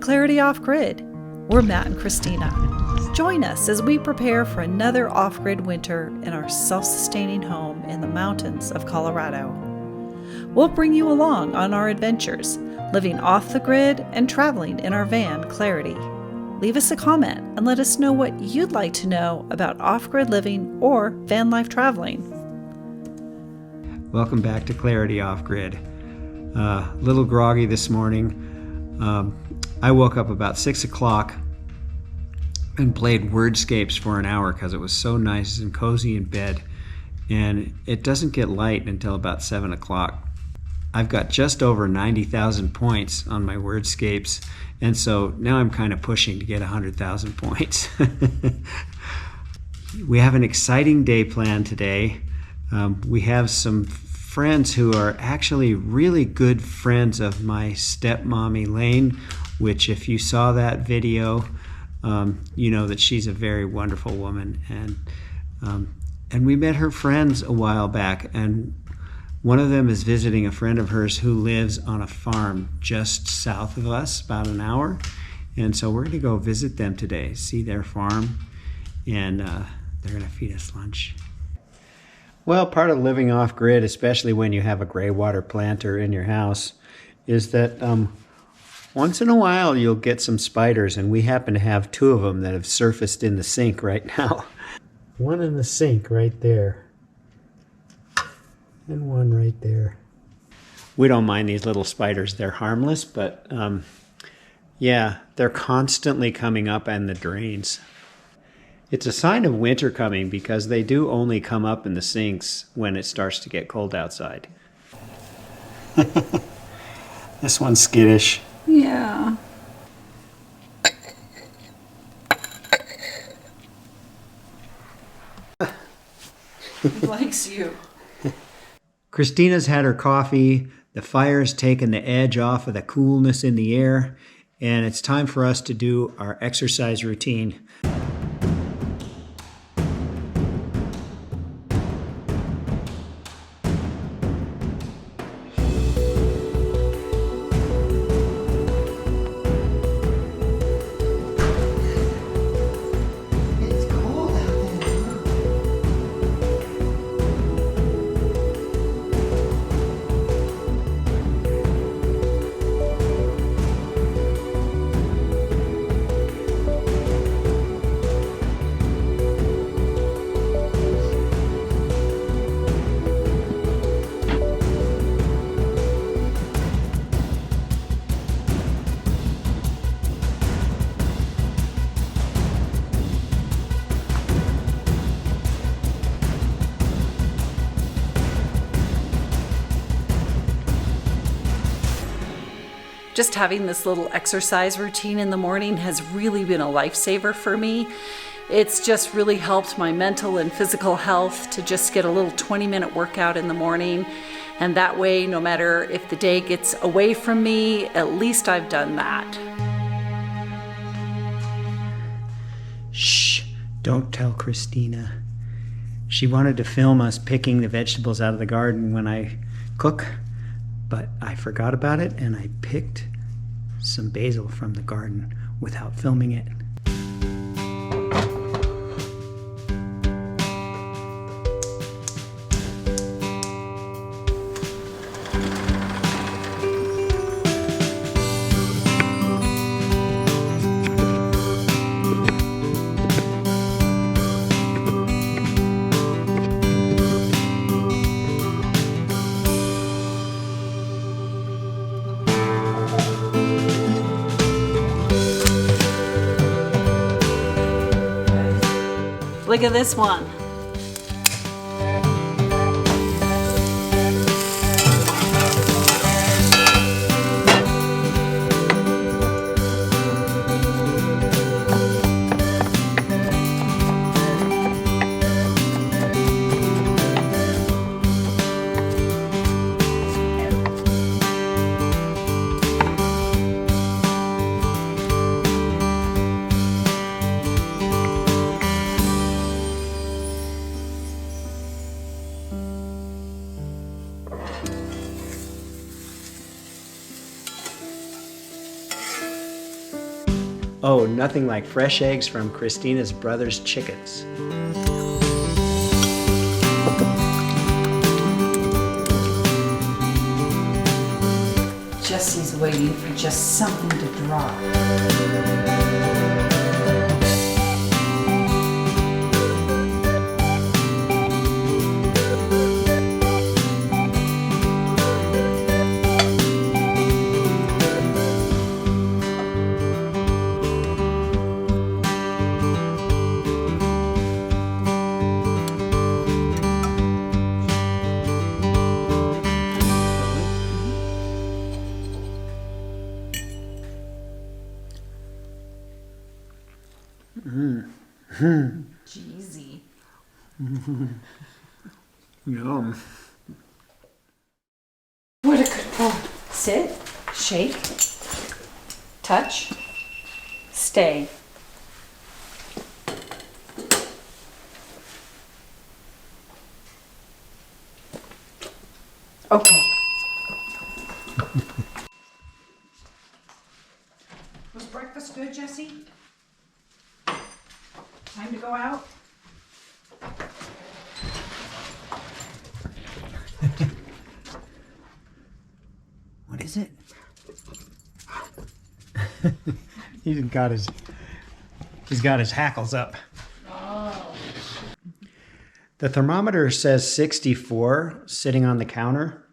Clarity Off Grid. We're Matt and Kristina. Join us as we prepare for another off-grid winter in our self-sustaining home in the mountains of Colorado. We'll bring you along on our adventures, living off the grid and traveling in our van, Clarity. Leave us a comment and let us know what you'd like to know about off-grid living or van life traveling. Welcome back to Clarity Off Grid. A little groggy this morning. I woke up about 6 o'clock and played wordscapes for an hour because it was so nice and cozy in bed. And it doesn't get light until about 7 o'clock. I've got just over 90,000 points on my wordscapes, and so now I'm kind of pushing to get 100,000 points. We have an exciting day planned today. We have some friends who are actually really good friends of my stepmommy Lane, which if you saw that video, you know that she's a very wonderful woman. And we met her friends a while back, and one of them is visiting a friend of hers who lives on a farm just south of us, about an hour. And so we're going to go visit them today, see their farm, and they're going to feed us lunch. Well, part of living off-grid, especially when you have a GREYWATER planter in your house, is that once in a while you'll get some spiders, and we happen to have 2 of them that have surfaced in the sink right now. One in the sink right there, and one right there. We don't mind these little spiders. They're harmless, but yeah, they're constantly coming up in the drains. It's a sign of winter coming because they do only come up in the sinks when it starts to get cold outside. This one's skittish. Yeah. He likes you. Kristina's had her coffee. The fire's taken the edge off of the coolness in the air, and it's time for us to do our exercise routine. Just having this little exercise routine in the morning has really been a lifesaver for me. It's just really helped my mental and physical health to just get a little 20-minute workout in the morning. And that way, no matter if the day gets away from me, at least I've done that. Shh, don't tell Kristina. She wanted to film us picking the vegetables out of the garden when I cook, but I forgot about it and I picked some basil from the garden without filming it. Look at this one. Oh, nothing like fresh eggs from Kristina's brother's chickens. Jesse's waiting for just something to drop. Jeezy. Yum. What a good pull. Sit, shake, touch, stay. Okay. Was breakfast good, Jesse? Time to go out? What is it? He's got his hackles up. Oh. The thermometer says 64 sitting on the counter,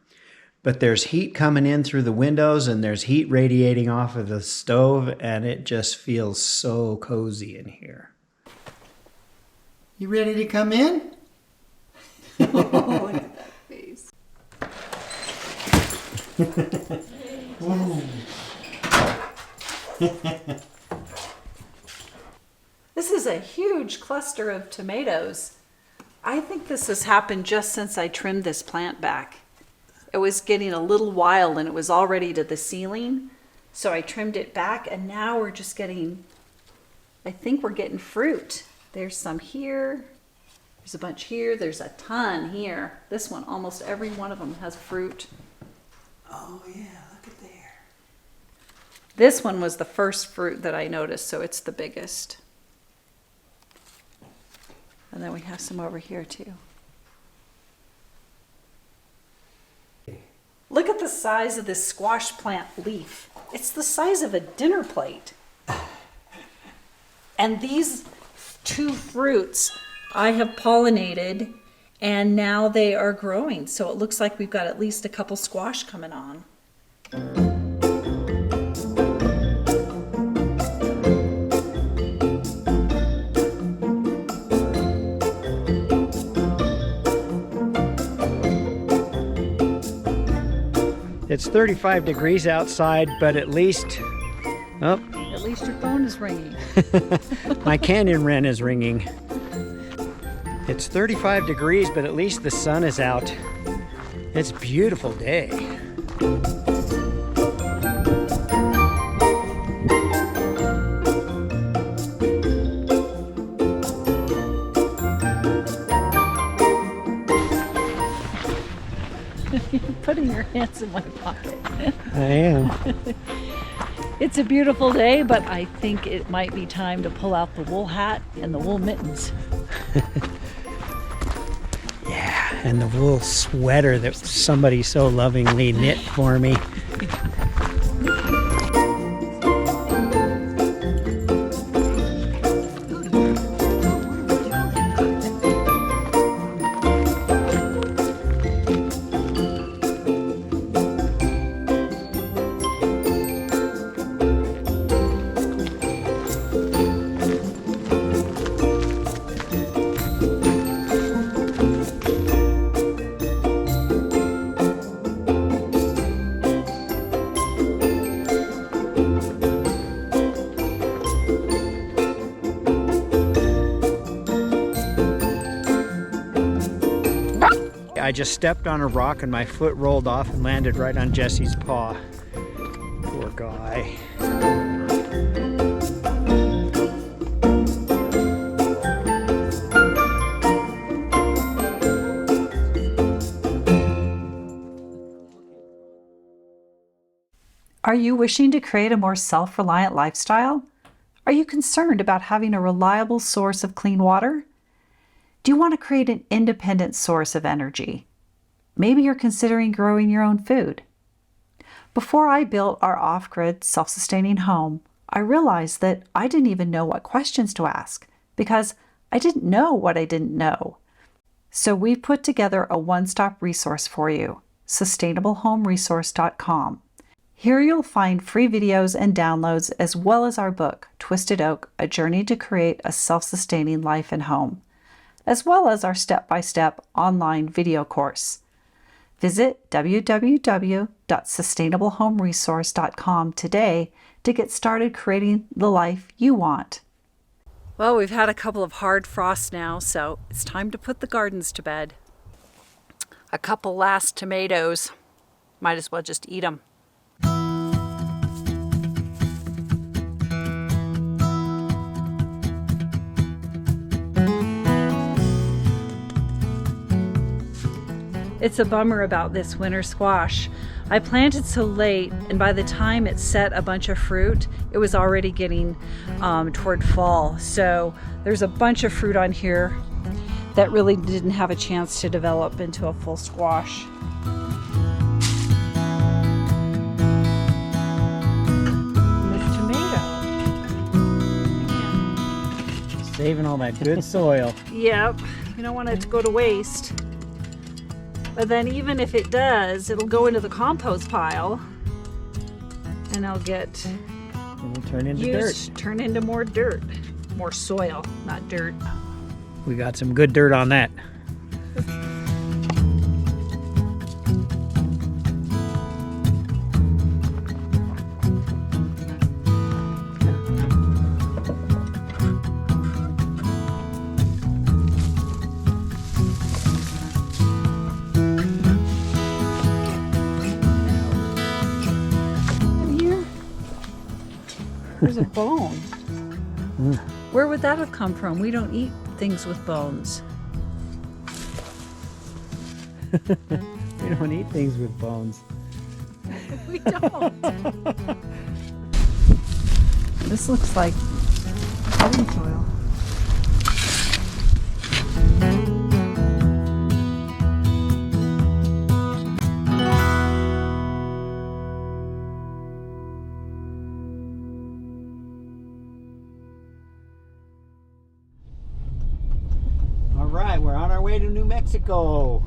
but there's heat coming in through the windows and there's heat radiating off of the stove, and it just feels so cozy in here. You ready to come in? Oh, look at that face. This is a huge cluster of tomatoes. I think this has happened just since I trimmed this plant back. It was getting a little wild and it was already to the ceiling. So I trimmed it back and now we're just getting, I think we're getting fruit. There's some here. There's a bunch here. There's a ton here. This one, almost every one of them has fruit. Oh yeah, look at there. This one was the first fruit that I noticed, so it's the biggest. And then we have some over here too. Look at the size of this squash plant leaf. It's the size of a dinner plate. And these two fruits I have pollinated and now they are growing. So it looks like we've got at least a couple squash coming on. It's 35 degrees outside, but at least, oh, At least your phone is ringing. my canyon wren is ringing. It's 35 degrees, but at least the sun is out. It's a beautiful day. Putting your hands in my pocket. I am. It's a beautiful day, but I think it might be time to pull out the wool hat and the wool mittens. Yeah, and the wool sweater that somebody so lovingly knit for me. I just stepped on a rock and my foot rolled off and landed right on Jesse's paw. Poor guy. Are you wishing to create a more self-reliant lifestyle? Are you concerned about having a reliable source of clean water? Do you want to create an independent source of energy? Maybe you're considering growing your own food. Before I built our off-grid, self-sustaining home, I realized that I didn't even know what questions to ask because I didn't know what I didn't know. So we put together a one-stop resource for you, sustainablehomeresource.com. Here you'll find free videos and downloads as well as our book, Twisted Oak, A Journey to Create a Self-Sustaining Life and Home, as well as our step-by-step online video course. Visit www.sustainablehomeresource.com today to get started creating the life you want. Well, we've had a couple of hard frosts now, so it's time to put the gardens to bed. A couple last tomatoes. Might as well just eat them. It's a bummer about this winter squash. I planted so late, and by the time it set a bunch of fruit, it was already getting toward fall. So there's a bunch of fruit on here that really didn't have a chance to develop into a full squash. This tomato. Saving all that good soil. Yep, you don't want it to go to waste. But then even if it does, it'll go into the compost pile and it'll get It'll turn into used, dirt. turn into more dirt, more soil, not dirt. We got some good dirt on that. There's a bone. Where would that have come from? We don't eat things with bones. We don't eat things with bones. We don't. This looks like potting soil. All right, we're on our way to New Mexico.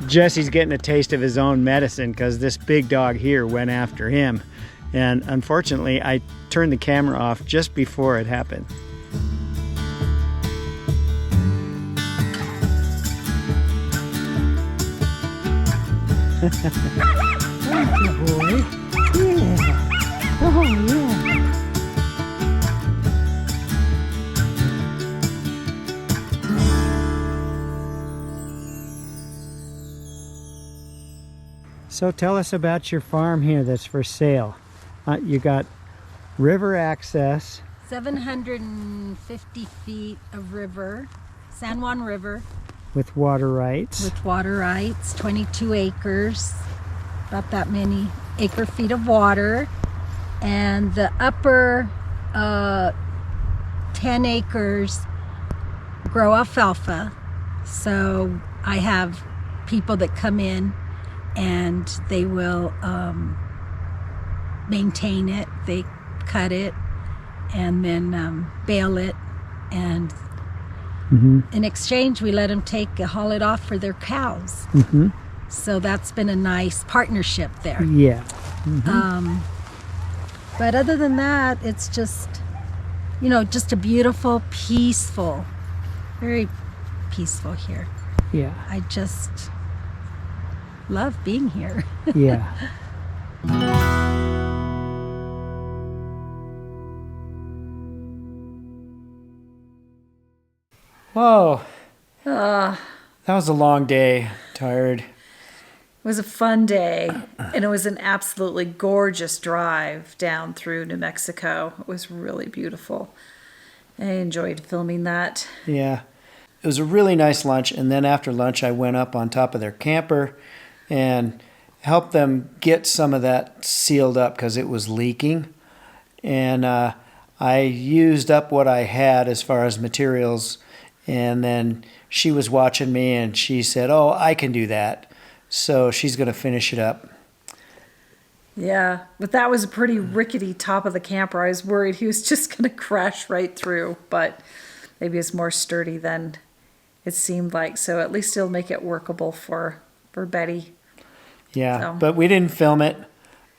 Jesse's getting a taste of his own medicine because this big dog here went after him. And unfortunately, I turned the camera off just before it happened. Thank you, boy. Yeah. Oh, yeah. So tell us about your farm here that's for sale. You got river access 750 feet of river, San Juan River. With water rights. With water rights, 22 acres, about that many acre feet of water. And the upper 10 acres grow alfalfa. So I have people that come in and they will maintain it. They cut it and then bale it, and in exchange we let them haul it off for their cows. So that's been a nice partnership there. Yeah. But other than that, it's just, you know, just a beautiful, peaceful, very peaceful here. Yeah. I just love being here. Yeah. Whoa. That was a long day. Tired. It was a fun day, and it was an absolutely gorgeous drive down through New Mexico. It was really beautiful. I enjoyed filming that. Yeah. It was a really nice lunch, and then after lunch I went up on top of their camper and helped them get some of that sealed up because it was leaking. And I used up what I had as far as materials, and then she was watching me and she said, "Oh, I can do that." So she's going to finish it up. Yeah, but that was a pretty rickety top of the camper. I was worried he was just going to crash right through, but maybe it's more sturdy than it seemed like. So at least it'll make it workable for Betty. Yeah, So. But we didn't film it.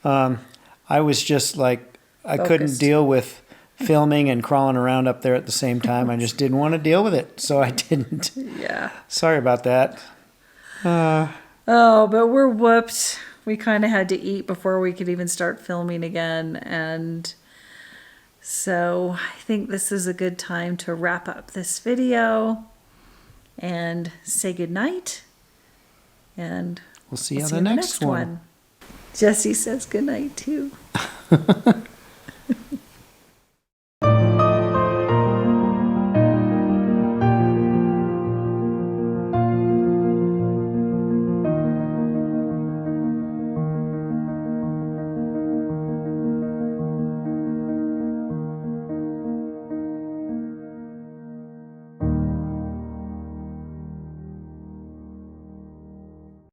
I was just like, I couldn't Focused. deal with filming and crawling around up there at the same time. I just didn't want to deal with it, so I didn't. Yeah. Sorry about that. Oh, but we're whooped. We kind of had to eat before we could even start filming again. And so I think this is a good time to wrap up this video and say goodnight. And We'll see you we'll on the next one. Jesse says goodnight too.